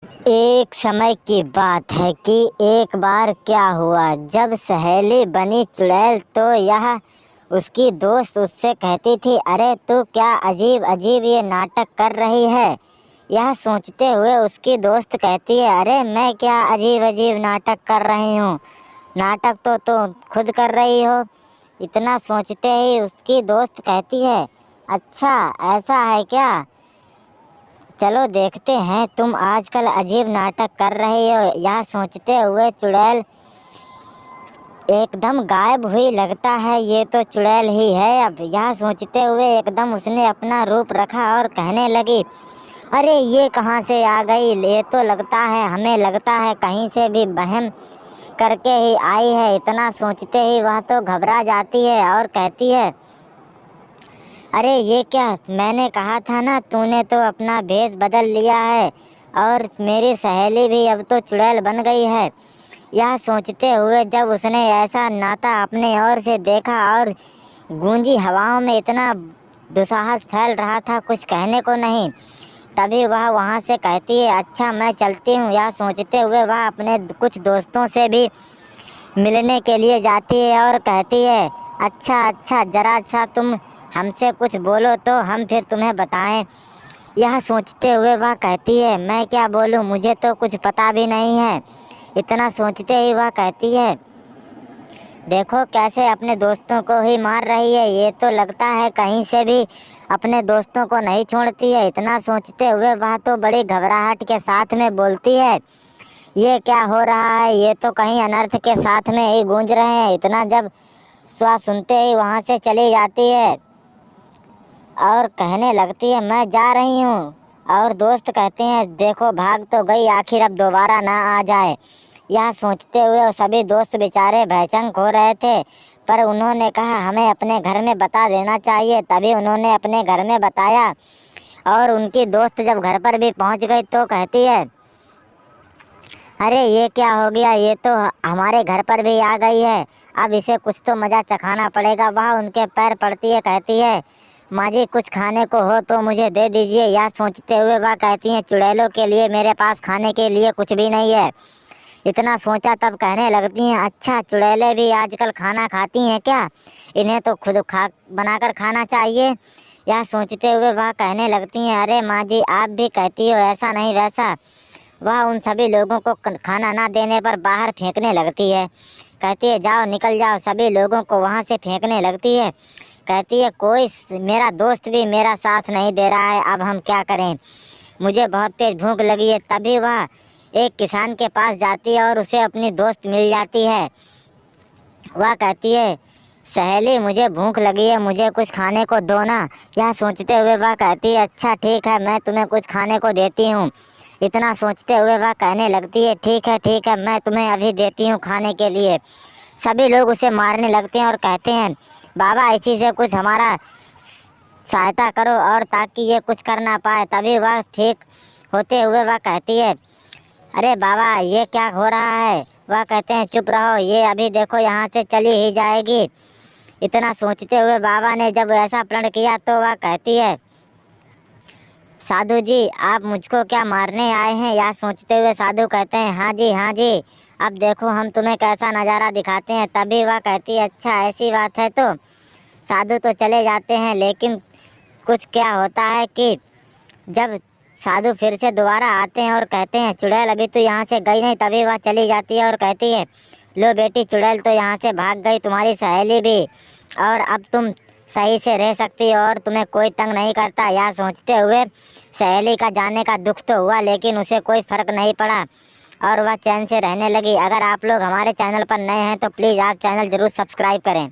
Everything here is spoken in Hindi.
एक समय की बात है कि एक बार क्या हुआ, जब सहेली बनी चुड़ैल तो यह उसकी दोस्त उससे कहती थी, अरे तू क्या अजीब अजीब ये नाटक कर रही है। यह सोचते हुए उसकी दोस्त कहती है, अरे मैं क्या अजीब अजीब नाटक कर रही हूँ, नाटक तो खुद कर रही हो। इतना सोचते ही उसकी दोस्त कहती है, अच्छा ऐसा है क्या, चलो देखते हैं तुम आजकल अजीब नाटक कर रही हो। यह सोचते हुए चुड़ैल एकदम गायब हुई, लगता है ये तो चुड़ैल ही है। अब यह सोचते हुए एकदम उसने अपना रूप रखा और कहने लगी, अरे ये कहाँ से आ गई, ये तो लगता है हमें लगता है कहीं से भी वहम करके ही आई है। इतना सोचते ही वह तो घबरा जाती है और कहती है, अरे ये क्या, मैंने कहा था ना तूने तो अपना भेष बदल लिया है और मेरी सहेली भी अब तो चुड़ैल बन गई है। यह सोचते हुए जब उसने ऐसा नाता अपने ओर से देखा और गूंजी हवाओं में इतना दुस्साहस फैल रहा था, कुछ कहने को नहीं। तभी वह वहाँ से कहती है, अच्छा मैं चलती हूँ। यह सोचते हुए वह अपने कुछ दोस्तों से भी मिलने के लिए जाती है और कहती है, अच्छा अच्छा ज़रा सा तुम हमसे कुछ बोलो तो हम फिर तुम्हें बताएं। यह सोचते हुए वह कहती है, मैं क्या बोलूं, मुझे तो कुछ पता भी नहीं है। इतना सोचते ही वह कहती है, देखो कैसे अपने दोस्तों को ही मार रही है, ये तो लगता है कहीं से भी अपने दोस्तों को नहीं छोड़ती है। इतना सोचते हुए वह तो बड़ी घबराहट के साथ में बोलती है, ये क्या हो रहा है, ये तो कहीं अनर्थ के साथ में ही गूंज रहे हैं। इतना जब स्वा सुनते ही वहाँ से चली जाती है और कहने लगती है, मैं जा रही हूँ। और दोस्त कहते हैं, देखो भाग तो गई, आखिर अब दोबारा ना आ जाए। यह सोचते हुए सभी दोस्त बेचारे भयचंक हो रहे थे, पर उन्होंने कहा हमें अपने घर में बता देना चाहिए। तभी उन्होंने अपने घर में बताया और उनकी दोस्त जब घर पर भी पहुँच गई तो कहती है, अरे ये क्या हो गया, ये तो हमारे घर पर भी आ गई है, अब इसे कुछ तो मज़ा चखाना पड़ेगा। वह उनके पैर पड़ती है, कहती है, माँ जी कुछ खाने को हो तो मुझे दे दीजिए। यह सोचते हुए वह कहती हैं, चुड़ैलों के लिए मेरे पास खाने के लिए कुछ भी नहीं है। इतना सोचा तब कहने लगती हैं, अच्छा चुड़ैलें भी आजकल खाना खाती हैं क्या, इन्हें तो खुद खा बनाकर खाना चाहिए। यह सोचते हुए वह कहने लगती हैं, अरे माँ जी आप भी कहती हो ऐसा नहीं वैसा। वह उन सभी लोगों को खाना ना देने पर बाहर फेंकने लगती है, कहती है, जाओ निकल जाओ। सभी लोगों को वहाँ से फेंकने लगती है, कहती है, कोई मेरा दोस्त भी मेरा साथ नहीं दे रहा है, अब हम क्या करें, मुझे बहुत तेज़ भूख लगी है। तभी वह एक किसान के पास जाती है और उसे अपनी दोस्त मिल जाती है। वह कहती है, सहेली मुझे भूख लगी है, मुझे कुछ खाने को दो ना। यह सोचते हुए वह कहती है, अच्छा ठीक है मैं तुम्हें कुछ खाने को देती हूँ। इतना सोचते हुए वह कहने लगती है, ठीक है मैं तुम्हें अभी देती हूँ खाने के लिए। सभी लोग उसे मारने लगते हैं और कहते हैं, बाबा इसी से कुछ हमारा सहायता करो और ताकि ये कुछ कर ना पाए। तभी वह ठीक होते हुए वह कहती है, अरे बाबा ये क्या हो रहा है। वह कहते हैं, चुप रहो, ये अभी देखो यहाँ से चली ही जाएगी। इतना सोचते हुए बाबा ने जब ऐसा प्रण किया तो वह कहती है, साधु जी आप मुझको क्या मारने आए हैं। यह सोचते हुए साधु कहते हैं, हाँ जी अब देखो हम तुम्हें कैसा नज़ारा दिखाते हैं। तभी वह कहती है, अच्छा ऐसी बात है। तो साधु तो चले जाते हैं, लेकिन कुछ क्या होता है कि जब साधु फिर से दोबारा आते हैं और कहते हैं, चुड़ैल अभी तो यहाँ से गई नहीं। तभी वह चली जाती है और कहती है, लो बेटी चुड़ैल तो यहाँ से भाग गई, तुम्हारी सहेली भी, और अब तुम सही से रह सकती हो और तुम्हें कोई तंग नहीं करता। यह सोचते हुए सहेली का जाने का दुख तो हुआ, लेकिन उसे कोई फ़र्क नहीं पड़ा और वह चैन से रहने लगी। अगर आप लोग हमारे चैनल पर नए हैं तो प्लीज़ आप चैनल ज़रूर सब्सक्राइब करें।